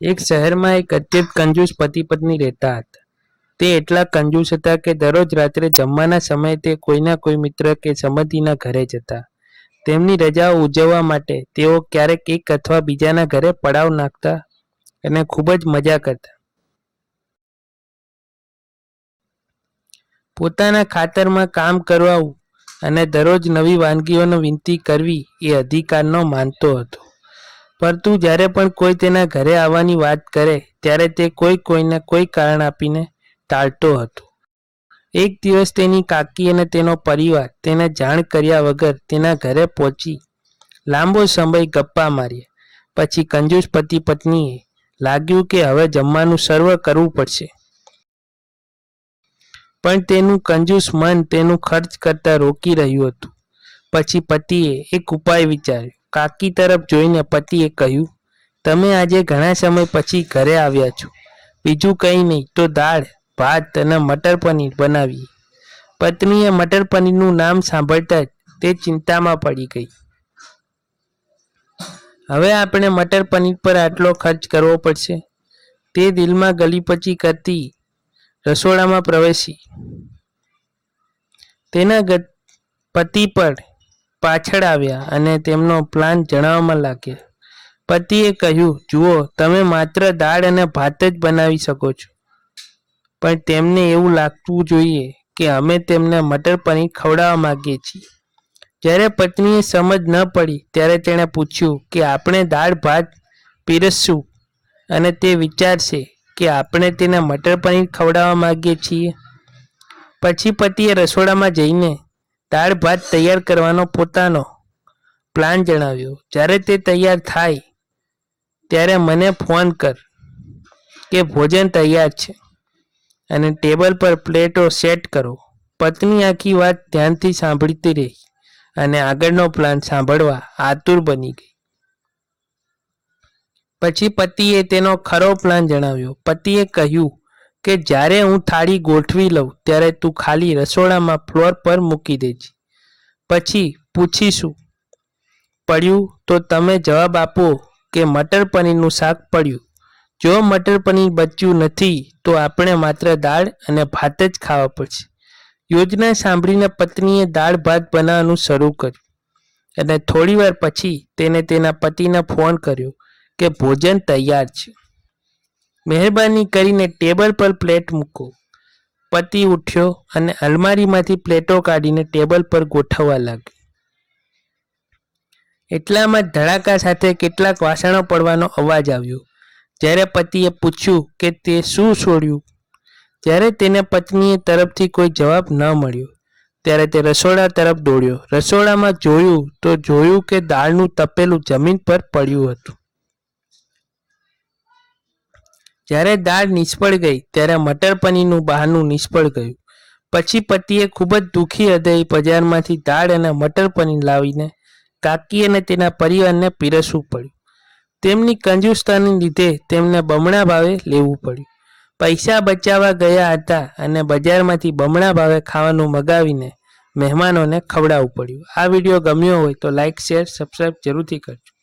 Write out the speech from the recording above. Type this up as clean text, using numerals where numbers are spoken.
એક શહેરમાં એક અત્યંત કંજૂસ પતિ પત્ની રહેતા હતા. તે એટલા કંજૂસ હતા કે દરરોજ રાત્રે જમવાના સમયે તે કોઈના કોઈ મિત્ર કે સંબંધીના ઘરે જતા. તેમની રજાઓ ઉજવવા માટે તેઓ ક્યારેક એક અથવા બીજાના ઘરે પડાવ નાખતા અને ખૂબ જ મજા કરતા. પોતાના ખાતરમાં કામ કરવાવું અને દરરોજ નવી વાનગીઓની વિનંતી કરવી એ અધિકારનો માનતો હતો. પરંતુ જ્યારે પણ કોઈ તેના ઘરે આવવાની વાત કરે ત્યારે તે કોઈને કોઈ કારણ આપીને ટાળતો હતો. એક દિવસ તેની કાકી અને તેનો પરિવાર તેને જાણ કર્યા વગર તેના ઘરે પહોંચી લાંબો સમય ગપ્પા માર્યા. પછી કંજૂસ પતિ પત્નીએ લાગ્યું કે હવે જમવાનું સર્વ કરવું પડશે. પણ તેનું કંજૂસ મન તેનું ખર્ચ કરતા રોકી રહ્યું હતું. પછી પતિએ એક ઉપાય વિચાર્યો. કાકી તરફ જોઈને પતિએ કહ્યું, તમે આજે ઘણા સમય પછી ઘરે આવ્યા છો. બીજું કંઈ નહીં તો દાળ, ભાત અને મટર પનીર બનાવીએ. પત્નીએ મટર પનીરનું નામ સાંભળતા જ તે ચિંતામાં પડી ગઈ. હવે આપણે મટર પનીર પર આટલો ખર્ચ કરવો પડશે. તે દિલમાં ગલીપચી કરતી રસોડામાં પ્રવેશી. તેના પતિ પર પાછળ આવ્યા અને તેમનો પ્લાન જણાવવામાં લાગ્યા. પતિએ કહ્યું, જુઓ, તમે માત્ર દાળ અને ભાત જ બનાવી શકો છો, પણ તેમને એવું લાગવું જોઈએ કે અમે તેમને મટર પનીર ખવડાવવા માંગીએ છીએ. જ્યારે પત્નીએ સમજ ન પડી ત્યારે તેણે પૂછ્યું કે આપણે દાળ ભાત પીરસશું અને તે વિચારશે કે આપણે તેને મટર પનીર ખવડાવવા માંગીએ છીએ. પછી પતિએ રસોડામાં જઈને દાળ ભાત તૈયાર કરવાનો પોતાનો પ્લાન જણાવ્યો. જ્યારે તે તૈયાર થાય ત્યારે મને ફોન કર કે ભોજન તૈયાર છે અને ટેબલ પર પ્લેટો સેટ કરો. પત્ની આખી વાત ધ્યાનથી સાંભળતી રહી અને આગળનો પ્લાન સાંભળવા આતુર બની ગઈ. પછી પતિએ તેનો ખરો પ્લાન જણાવ્યો. પતિએ કહ્યું કે જ્યારે હું થાળી ગોઠવી લઉં ત્યારે તું ખાલી રસોડામાં ફ્લોર પર મૂકી દેજે. પછી પૂછીશું પડ્યું તો તમે જવાબ આપો કે મટર પનીરનું શાક પડ્યું. જો મટર પનીર બચ્યું નથી તો આપણે માત્ર દાળ અને ભાત જ ખાવા પડશે. યોજના સાંભળીને પત્નીએ દાળ ભાત બનાવવાનું શરૂ કર્યું અને થોડીવાર પછી તેને તેના પતિને ફોન કર્યો કે ભોજન તૈયાર છે. મહેરબાની કરીને ટેબલ પર પ્લેટ મૂકો. પતિ ઉઠ્યો અને અલમારીમાંથી પ્લેટો કાઢીને ટેબલ પર ગોઠવવા લાગ્યો. એટલામાં ધડાકા સાથે કેટલાક વાસણો પડવાનો અવાજ આવ્યો. જ્યારે પતિએ પૂછ્યું કે તે શું છોડ્યું, જ્યારે તેને પત્ની તરફથી કોઈ જવાબ ન મળ્યો ત્યારે તે રસોડા તરફ દોડ્યો. રસોડામાં જોયું કે દાળનું તપેલું જમીન પર પડ્યું હતું. જ્યારે દાળ નિષ્ફળ ગઈ ત્યારે મટર પનીરનું બહારનું નિષ્ફળ ગયું. પછી પતિએ ખૂબ જ દુઃખી હૃદયે બજારમાંથી દાળ અને મટર પનીર લાવીને કાકી અને તેના પરિવારને પીરસવું પડ્યું. તેમની કંજૂસતાને લીધે તેમને બમણા ભાવે લેવું પડ્યું. પૈસા બચાવવા ગયા હતા અને બજારમાંથી બમણા ભાવે ખાવાનું મગાવીને મહેમાનોને ખવડાવવું પડ્યું. આ વિડીયો ગમ્યો હોય તો લાઇક, શેર, સબસ્ક્રાઈબ જરૂરથી કરજો.